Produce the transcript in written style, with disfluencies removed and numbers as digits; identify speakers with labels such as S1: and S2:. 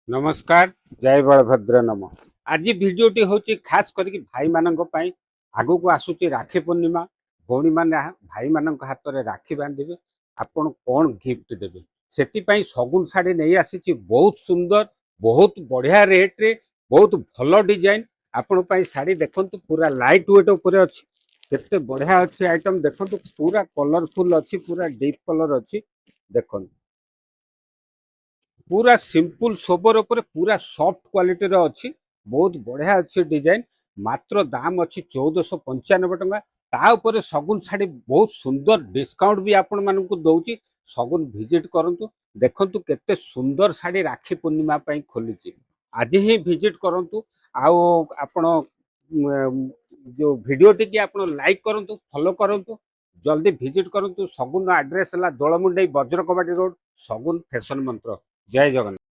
S1: नमस्कार जय बलभद्र नम। आज भिडटी हूँ खास करके भाई मान आगू को आसूची राखी पूर्णिमा। भौणी मैंने भाई मान हाथ में राखी बांधे आपन कौन गिफ्ट देवे से सगुन शाढ़ी नहीं आसी बहुत सुंदर बहुत बढ़िया रेट रे बहुत भल डिजाइन आपण शाढ़ी देखु पूरा लाइट वेट उपर अच्छी केते बढ़िया अच्छी आइटम देखु पूरा कलरफुल अच्छी पूरा डीप कलर अच्छी देखो पूरा सिंपल सोबर उपर पूरा सॉफ्ट क्वालिटी रो अच्छी बहुत बढ़िया अच्छी डिजाइन मात्र दाम अच्छी 1495 टंका ता ऊपर सगुन शाढ़ी बहुत सुंदर डिस्काउंट भी आपण मानक दौची सगुन विजिट करंतु देखंतु केते सुंदर शाढ़ी राखी पूर्णिमा पई खोली आज ही विजिट करंतु आओ आपण जो वीडियो टी आपण लाइक करंतु फॉलो करंतु जल्दी विजिट करंतु सगुन एड्रेस है दोलमुंडई वज्रकबाटी रोड सगुन फैशन मंत्र जय जगन्नाथ।